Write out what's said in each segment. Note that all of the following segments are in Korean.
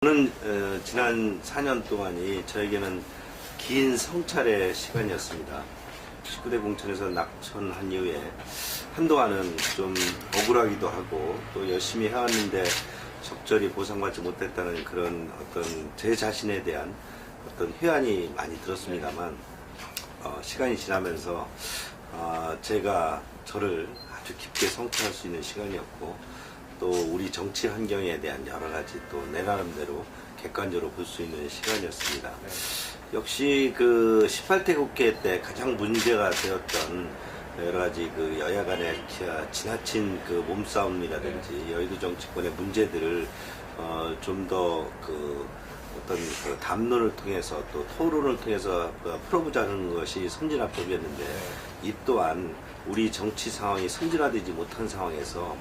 저는 지난 4년 동안이 저에게는 긴 성찰의 시간이었습니다. 19대 공천에서 낙천한 이후에 한동안은 좀 억울하기도 하고 또 열심히 해왔는데 적절히 보상받지 못했다는 그런 어떤 제 자신에 대한 어떤 회한이 많이 들었습니다만 시간이 지나면서 제가 저를 아주 깊게 성찰할 수 있는 시간이었고 또 우리 정치 환경에 대한 여러 가지 또 내 나름대로 객관적으로 볼 수 있는 시간이었습니다. 역시 그 18대 국회 때 가장 문제가 되었던 여러 가지 그 여야 간의 지나친 그 몸싸움이라든지 여의도 정치권의 문제들을 좀 더 그 어떤 그 담론을 통해서 또 토론을 통해서 풀어보자는 것이 선진화법이었는데 이 또한 우리 정치 상황이 선진화되지 못한 상황에서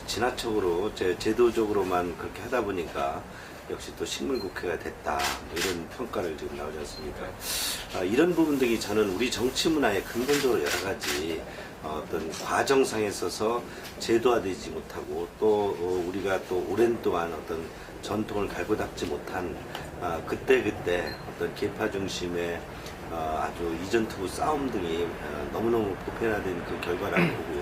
지나적으로 제도적으로만 그렇게 하다 보니까 역시 또 식물국회가 됐다 이런 평가를 지금 나오지 않습니까? 이런 부분들이 저는 우리 정치 문화에 근본적으로 여러 가지 어떤 과정상에 있어서 제도화되지 못하고 또 우리가 또 오랜 동안 어떤 전통을 갈고 닦지 못한 그때 어떤 계파 중심의 아주 이전투구 싸움 등이 너무너무 보편화된 그 결과라고 보고요.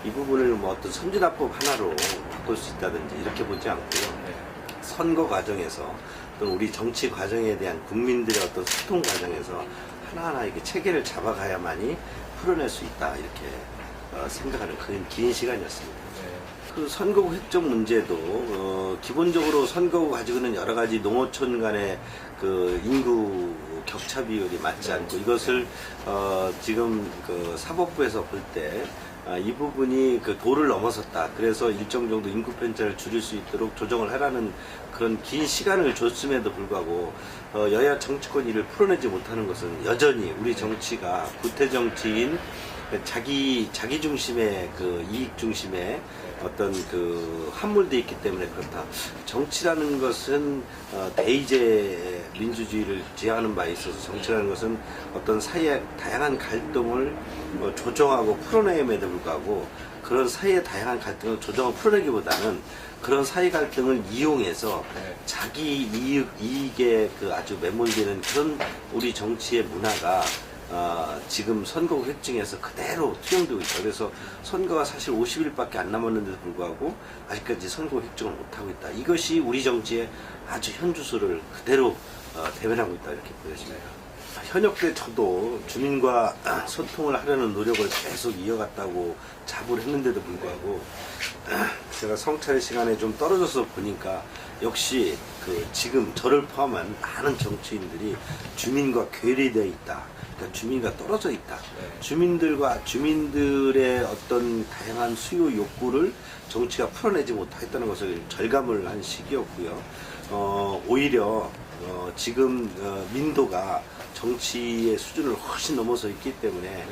이 부분을 뭐 어떤 선진화법 하나로 바꿀 수 있다든지 이렇게 보지 않고요. 선거 과정에서 또 우리 정치 과정에 대한 국민들의 어떤 소통 과정에서 하나하나 이렇게 체계를 잡아가야만이 풀어낼 수 있다 이렇게 생각하는 그런 긴 시간이었습니다. 그 선거구 획정 문제도 기본적으로 선거구 가지고는 여러 가지 농어촌 간의 그 인구 격차 비율이 맞지 않고 이것을 지금 그 사법부에서 볼 때 이 부분이 그 도를 넘어섰다. 그래서 일정 정도 인구 편차를 줄일 수 있도록 조정을 하라는 그런 긴 시간을 줬음에도 불구하고 여야 정치권 일을 풀어내지 못하는 것은 여전히 우리 정치가 구태 정치인 자기 중심의 그 이익 중심의 어떤 그 함몰되어 있기 때문에 그렇다. 정치라는 것은 대의제 민주주의를 지향하는 바에 있어서 정치라는 것은 어떤 사회의 다양한 갈등을 조정하고 풀어내임에도 불구하고 그런 사회의 다양한 갈등을 조정하고 풀어내기보다는 그런 사회 갈등을 이용해서 자기 이익에 그 아주 매몰되는 그런 우리 정치의 문화가 지금 선거구 획정에서 그대로 투영되고 있다. 그래서 선거가 사실 50일밖에 안 남았는데도 불구하고 아직까지 선거구 획정을 못하고 있다. 이것이 우리 정치의 아주 현주소를 그대로 대변하고 있다 이렇게 보여집니다. 현역 때 저도 주민과 소통을 하려는 노력을 계속 이어갔다고 자부를 했는데도 불구하고 제가 성찰의 시간에 좀 떨어져서 보니까 역시 그 지금 저를 포함한 많은 정치인들이 주민과 괴리되어 있다. 그러니까 주민과 떨어져 있다. 주민들과 주민들의 어떤 다양한 수요 욕구를 정치가 풀어내지 못했다는 것을 절감을 한 시기였고요. 오히려 지금 민도가 정치의 수준을 훨씬 넘어서 있기 때문에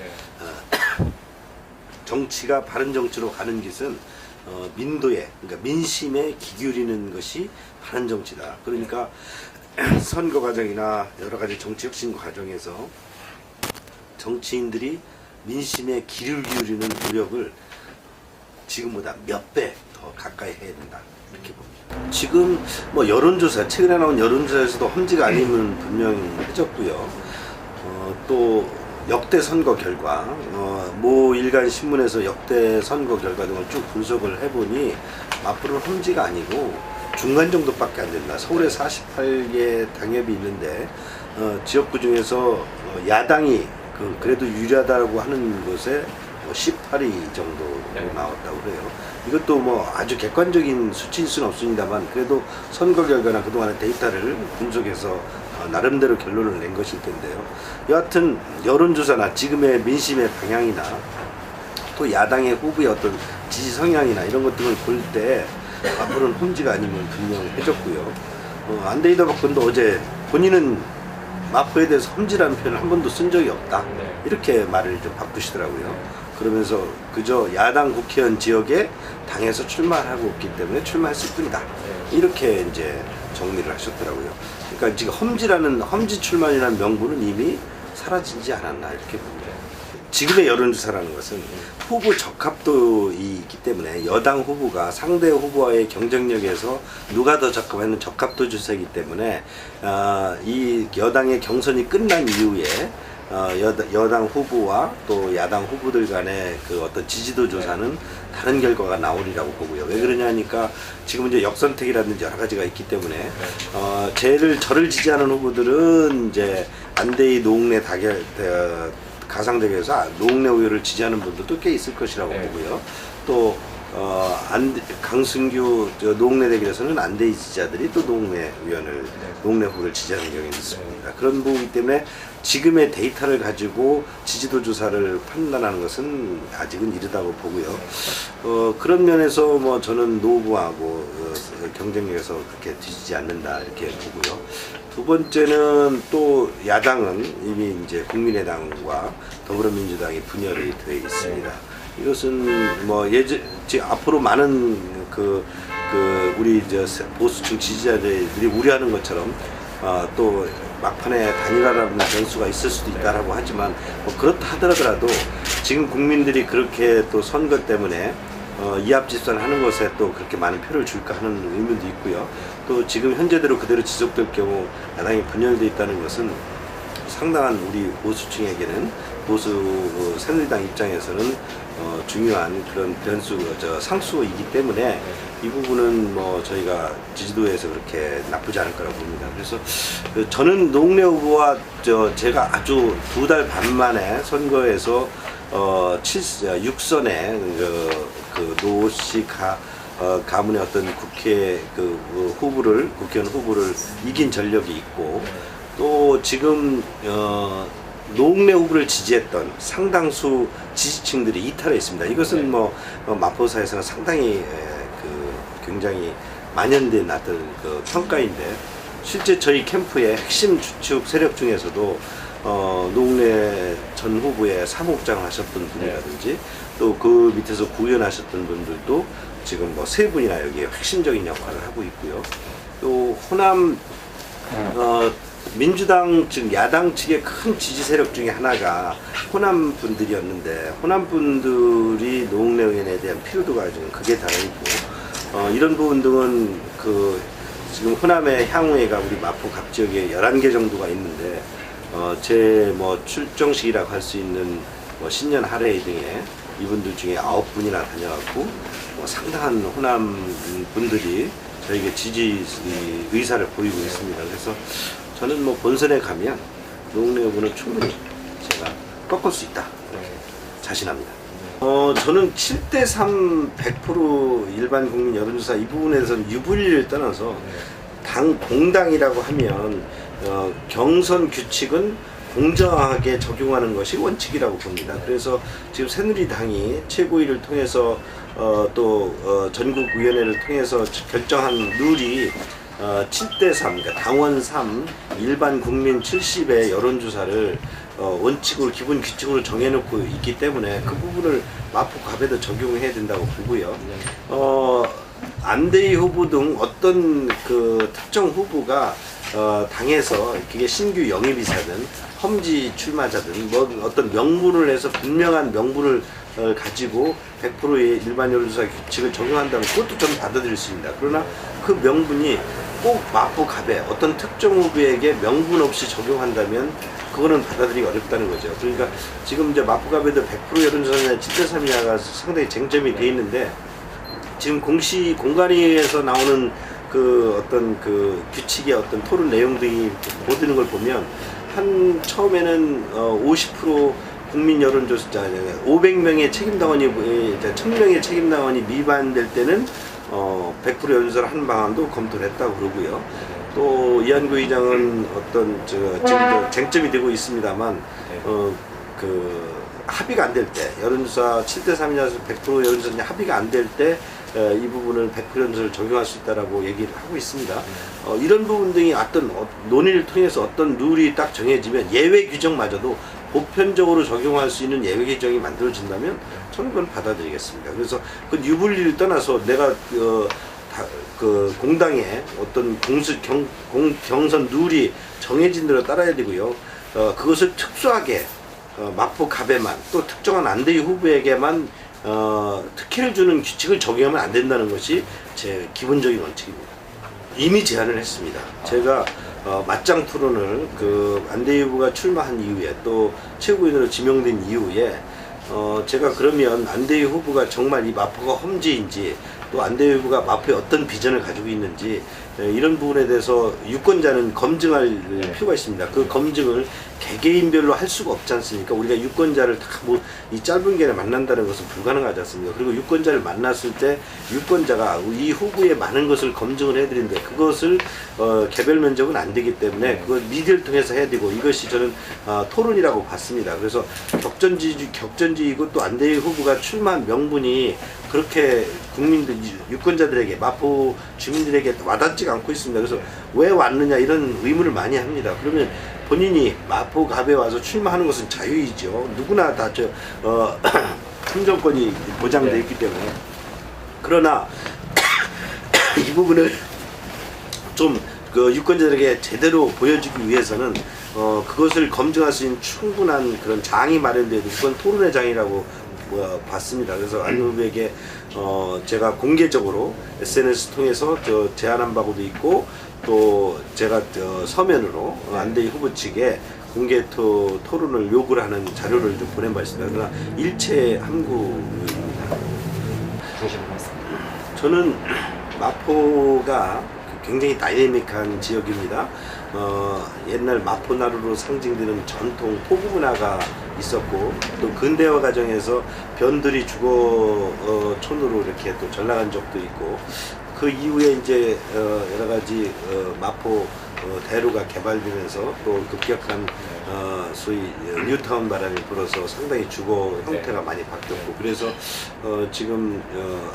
정치가 바른 정치로 가는 것은 민도에 그러니까 민심에 기울이는 것이 바른 정치다. 그러니까 선거 과정이나 여러 가지 정치 혁신 과정에서 정치인들이 민심에 귀를 기울이는 노력을 지금보다 몇 배 더 가까이 해야 된다 이렇게 봅니다. 지금 뭐 여론조사 최근에 나온 여론조사에서도 험지가 아님은 분명히 해졌고요. 또 역대 선거 결과 모 일간 신문에서 역대 선거 결과 등을 쭉 분석을 해보니 앞으로는 험지가 아니고 중간 정도밖에 안 된다. 서울에 48개 당협이 있는데 지역구 중에서 야당이 그래도 유리하다고 하는 곳에 18위 정도로 나왔다고 그래요. 이것도 뭐 아주 객관적인 수치일 수는 없습니다만 그래도 선거 결과나 그동안의 데이터를 분석해서 나름대로 결론을 낸 것일 텐데요. 여하튼 여론조사나 지금의 민심의 방향이나 또 야당의 후보의 어떤 지지 성향이나 이런 것들을 볼 때 앞으로는 험지가 아니면 분명해졌고요. 안데이더 박근도 어제 본인은 마포에 대해서 험지라는 표현을 한 번도 쓴 적이 없다. 이렇게 말을 좀 바꾸시더라고요. 그러면서 그저 야당 국회의원 지역에 당에서 출마를 하고 있기 때문에 출마했을 뿐이다. 이렇게 이제 정리를 하셨더라고요. 그러니까 지금 험지 출마이라는 명분은 이미 사라지지 않았나 이렇게 봅니다. 지금의 여론조사라는 것은 후보 적합도이 있기 때문에 여당 후보가 상대 후보와의 경쟁력에서 누가 더 적합하는 적합도 조사이기 때문에 이 여당의 경선이 끝난 이후에 여당 후보와 또 야당 후보들 간의 그 어떤 지지도 조사는 다른 결과가 나오리라고 보고요. 왜 그러냐니까 지금 이제 역선택이라든지 여러 가지가 있기 때문에 저를 지지하는 후보들은 이제 안대희 노웅래 가상대결에서 노웅래 의원을 지지하는 분들도 꽤 있을 것이라고 보고요. 또 강승규 노웅래 대결에서는 안대희 지지자들이 또 노웅래 후보를 지지하는 경향이 있습니다. 그런 부분이기 때문에 지금의 데이터를 가지고 지지도 조사를 판단하는 것은 아직은 이르다고 보고요. 그런 면에서 뭐 저는 노 후보하고 경쟁력에서 그렇게 뒤지지 않는다 이렇게 보고요. 두 번째는 또 야당은 이미 이제 국민의당과 더불어민주당이 분열이 되어 있습니다. 이것은 뭐 앞으로 많은 우리 보수층 지지자들이 우려하는 것처럼 또 막판에 단일화라는 변수가 있을 수도 있다라고 하지만 뭐 그렇다 하더라도 지금 국민들이 그렇게 또 선거 때문에 이합집산 하는 것에 또 그렇게 많은 표를 줄까 하는 의문도 있고요. 또 지금 현재대로 그대로 지속될 경우 야당이 분열되어 있다는 것은 상당한 우리 보수층에게는 보수 새누리당 입장에서는 중요한 그런 상수이기 때문에 이 부분은 뭐 저희가 지지도에서 그렇게 나쁘지 않을 거라고 봅니다. 그래서 저는 노웅래 후보와 제가 아주 2달 반 만에 선거에서 6선에 노씨 가문의 어떤 국회의원 후보를 이긴 전력이 있고 또 지금 노웅래 후보를 지지했던 상당수 지지층들이 이탈해 있습니다. 이것은 뭐 마포사에서는 상당히 굉장히 만연된 어떤 평가인데 실제 저희 캠프의 핵심 주축 세력 중에서도 노웅래 전 후보의 사무국장을 하셨던 분이라든지 또 그 밑에서 구의원 하셨던 분들도 지금 뭐 3분이나 여기에 핵심적인 역할을 하고 있고요. 또 호남 민주당 즉 야당 측의 큰 지지 세력 중에 하나가 호남 분들이었는데 호남 분들이 노웅래 의원에 대한 피로도가 지금 극에 달해 있고 이런 부분 등은 지금 호남의 향후회가 우리 마포 갑 지역에 11개 정도가 있는데 제 뭐 출정식이라고 할 수 있는 뭐 신년 할애회 등에 이분들 중에 9분이나 다녀갔고 상당한 호남 분들이 저에게 지지 의사를 보이고 있습니다. 그래서 저는 뭐 본선에 가면 노웅래 후보는 충분히 제가 꺾을 수 있다 자신합니다. 저는 7대3 100% 일반 국민 여론조사 이 부분에서는 유불리를 떠나서 공당이라고 하면 경선 규칙은 공정하게 적용하는 것이 원칙이라고 봅니다. 그래서 지금 새누리당이 최고위를 통해서 또 전국위원회를 통해서 결정한 룰이 7대3, 그러니까 당원 3, 일반 국민 70의 여론조사를 원칙으로 기본 규칙으로 정해놓고 있기 때문에 그 부분을 마포 갑에도 적용해야 된다고 보고요. 안대희 후보 등 어떤 특정 후보가 당에서 그게 신규 영입이사든 험지 출마자든 뭐 어떤 명분을 해서 분명한 명분을 가지고 100%의 일반 여론조사 규칙을 적용한다면 그것도 저는 받아들일 수 있습니다. 그러나 그 명분이 꼭 마포 갑에 어떤 특정 후보에게 명분 없이 적용한다면 그거는 받아들이기 어렵다는 거죠. 그러니까 지금 이제 마포 갑에도 100% 여론조사냐 7대3이냐가 상당히 쟁점이 돼 있는데 지금 공관위에서 나오는 어떤 규칙의 어떤 토론 내용 등이 보드는 걸 보면 처음에는 50% 국민 여론조사 500명의 책임당원이 1000명의 책임당원이 미반될 때는 100% 여론조사를 하는 방안도 검토를 했다고 그러고요. 또 이한구 의장은 지금 쟁점이 되고 있습니다만 합의가 안 될 때 여론조사 7대3이냐 100% 여론조사냐 합의가 안 될 때 이 부분을 100% 여론조사를 적용할 수 있다라고 얘기를 하고 있습니다. 이런 부분 등이 어떤 논의를 통해서 어떤 룰이 딱 정해지면 예외 규정마저도 보편적으로 적용할 수 있는 예외 규정이 만들어진다면 저는 그건 받아들이겠습니다. 그래서 그 유불리를 떠나서 내가 공당의 어떤 경선 룰이 정해진 대로 따라야 되고요. 그것을 특수하게 마포 갑에만 또 특정한 안대희 후보에게만 특혜를 주는 규칙을 적용하면 안 된다는 것이 제 기본적인 원칙입니다. 이미 제안을 했습니다. 제가 맞짱 토론을 안대희 후보가 출마한 이후에 또 최고위원으로 지명된 이후에 제가 그러면 안대희 후보가 정말 이 마포가 험지인지 또 안대희 후보가 마포에 어떤 비전을 가지고 있는지 이런 부분에 대해서 유권자는 검증할 필요가 있습니다. 그 검증을 개개인별로 할 수가 없지 않습니까? 우리가 유권자를 다 이 짧은 기간에 만난다는 것은 불가능하지 않습니까? 그리고 유권자를 만났을 때 유권자가 이 후보의 많은 것을 검증을 해드리는데 그것을 개별 면접은 안 되기 때문에 그걸 미디어를 통해서 해야 되고 이것이 저는 토론이라고 봤습니다. 그래서 격전지이고 또 안대희 후보가 출마한 명분이 그렇게 국민들, 유권자들에게, 마포 주민들에게 와닿지가 않고 있습니다. 그래서 왜 왔느냐 이런 의문을 많이 합니다. 그러면 본인이 마포 갑에 와서 출마하는 것은 자유이죠. 누구나 다 참정권이 보장되어 있기 때문에. 그러나 이 부분을 좀 유권자들에게 제대로 보여주기 위해서는 그것을 검증할 수 있는 충분한 그런 장이 마련돼야 되고 그건 토론의 장이라고 봤습니다. 그래서 안 후보에게 제가 공개적으로 SNS 통해서 제안한 바고도 있고 또 제가 서면으로 안대희 후보 측에 공개 토론을 요구를 하는 자료를 좀 보낸 바 있습니다. 그러나 일체 함구입니다. 저는 마포가 굉장히 다이내믹한 지역입니다. 옛날 마포나루로 상징되는 전통 포구 문화가 있었고 또 근대화 과정에서 변두리 주거촌으로 이렇게 또 전락한 적도 있고 그 이후에 이제 여러 가지 마포 대로가 개발되면서 또 급격한 소위 뉴타운 바람이 불어서 상당히 주거 형태가 많이 바뀌었고 그래서 지금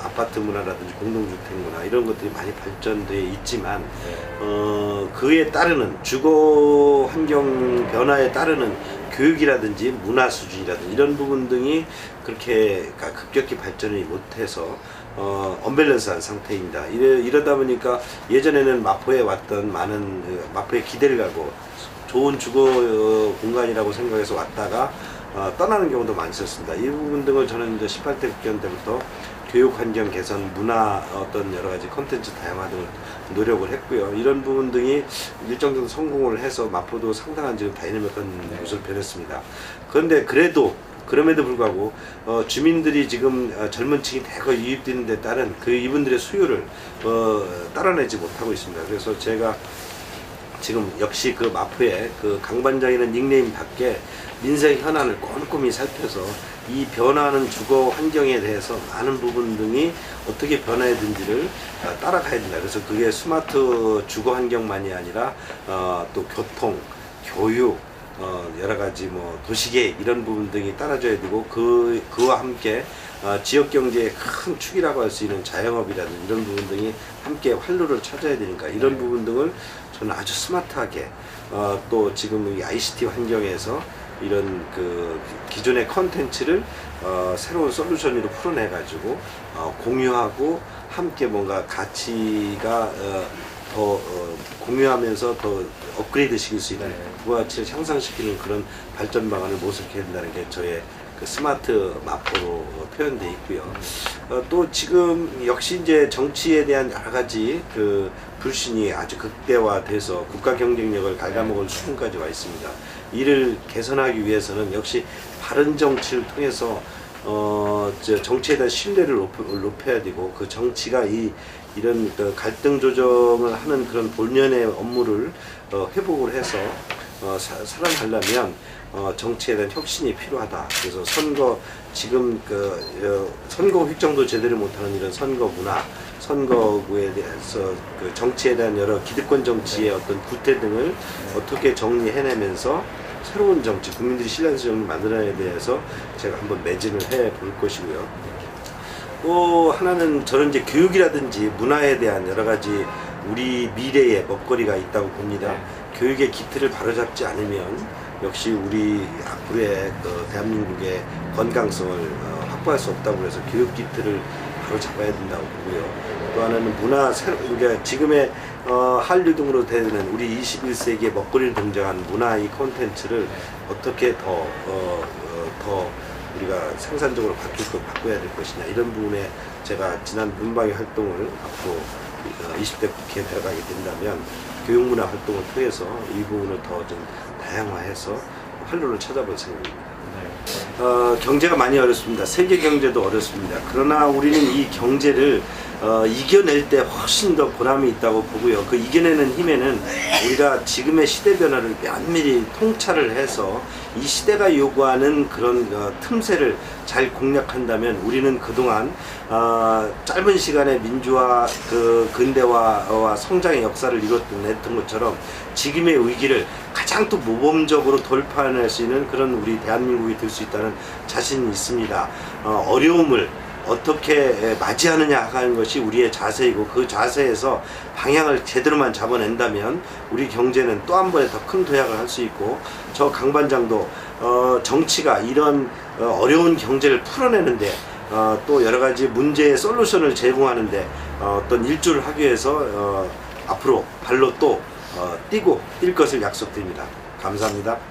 아파트 문화라든지 공동주택 문화 이런 것들이 많이 발전되어 있지만 그에 따르는 주거 환경 변화에 따르는 교육이라든지 문화 수준이라든지 이런 부분 등이 그렇게 급격히 발전이 못해서 언밸런스한 상태입니다. 이러다 보니까 예전에는 마포에 왔던 많은 마포에 기대를 가고 좋은 주거 공간이라고 생각해서 왔다가 떠나는 경우도 많이 있었습니다. 이 부분 등을 저는 이제 18대 국회의원 때부터 교육 환경 개선, 문화 어떤 여러 가지 콘텐츠 다양화 등을 노력을 했고요. 이런 부분 등이 일정 정도 성공을 해서 마포도 상당한 지금 다이내믹한 곳으로 변했습니다. 그런데 그럼에도 불구하고 주민들이 지금 젊은 층이 대거 유입되는 데 따른 이분들의 수요를 따라내지 못하고 있습니다. 그래서 제가 지금 역시 마포의 강반장이라는 닉네임 밖에 민생 현안을 꼼꼼히 살펴서 이 변화하는 주거 환경에 대해서 많은 부분 등이 어떻게 변화해든지를 따라가야 된다. 그래서 그게 스마트 주거 환경만이 아니라 또 교통, 교육, 여러 가지 도시계획 이런 부분 등이 따라줘야 되고 그와 함께 지역 경제의 큰 축이라고 할 수 있는 자영업이라든지 이런 부분 등이 함께 활로를 찾아야 되니까 이런 부분 등을 저는 아주 스마트하게 또 지금 이 ICT 환경에서 이런 기존의 컨텐츠를 새로운 솔루션으로 풀어내 가지고 공유하고 함께 뭔가 가치가 더 공유하면서 더 업그레이드 시킬 수 있는 부가가치를 향상시키는 그런 발전 방안을 모색해야 된다는 게 저의 스마트 마포로 표현되어 있고요. 또 지금 역시 이제 정치에 대한 여러 가지 불신이 아주 극대화돼서 국가 경쟁력을 갉아먹을 수준까지 와 있습니다. 이를 개선하기 위해서는 역시 바른 정치를 통해서 정치에 대한 신뢰를 높여야 되고 그 정치가 이런 갈등 조정을 하는 그런 본연의 업무를 회복을 해서 살아가려면 정치에 대한 혁신이 필요하다. 그래서 지금 선거 획정도 제대로 못하는 이런 선거 문화, 선거구에 대해서 정치에 대한 여러 기득권 정치의 어떤 구태 등을 어떻게 정리해내면서 새로운 정치, 국민들이 신뢰하는 정치를 만들어내야 대해서 제가 한번 매진을 해 볼 것이고요. 또 하나는 저는 이제 교육이라든지 문화에 대한 여러 가지 우리 미래의 먹거리가 있다고 봅니다. 교육의 기틀을 바로잡지 않으면 역시 우리 앞으로의 대한민국의 건강성을 확보할 수 없다고 해서 교육 기틀을 바로 잡아야 된다고 보고요. 또 하나는 그러니까 지금의 한류 등으로 되는 우리 21세기의 먹거리를 등장한 문화의 콘텐츠를 어떻게 더 우리가 생산적으로 바꿔야 될 것이냐, 이런 부분에 제가 지난 문방위 활동을 앞으로 20대 국회에 들어가게 된다면 교육문화 활동을 통해서 이 부분을 더 좀 다양화해서 활로를 찾아볼 생각입니다. 경제가 많이 어렵습니다. 세계 경제도 어렵습니다. 그러나 우리는 이 경제를 이겨낼 때 훨씬 더 보람이 있다고 보고요. 그 이겨내는 힘에는 우리가 지금의 시대 변화를 면밀히 통찰을 해서 이 시대가 요구하는 그런 틈새를 잘 공략한다면 우리는 그동안 짧은 시간에 민주화, 그 근대화와 성장의 역사를 이뤘던 것처럼 지금의 위기를 가장 또 모범적으로 돌파해낼 수 있는 그런 우리 대한민국이 될 수 있다는 자신이 있습니다. 어려움을 어떻게 맞이하느냐 하는 것이 우리의 자세이고, 그 자세에서 방향을 제대로만 잡아낸다면 우리 경제는 또 한 번에 더 큰 도약을 할 수 있고, 저 강반장도 정치가 이런 어려운 경제를 풀어내는데 또 여러 가지 문제의 솔루션을 제공하는데 어떤 일조를 하기 위해서 앞으로 발로 또 뛰고 뛸 것을 약속드립니다. 감사합니다.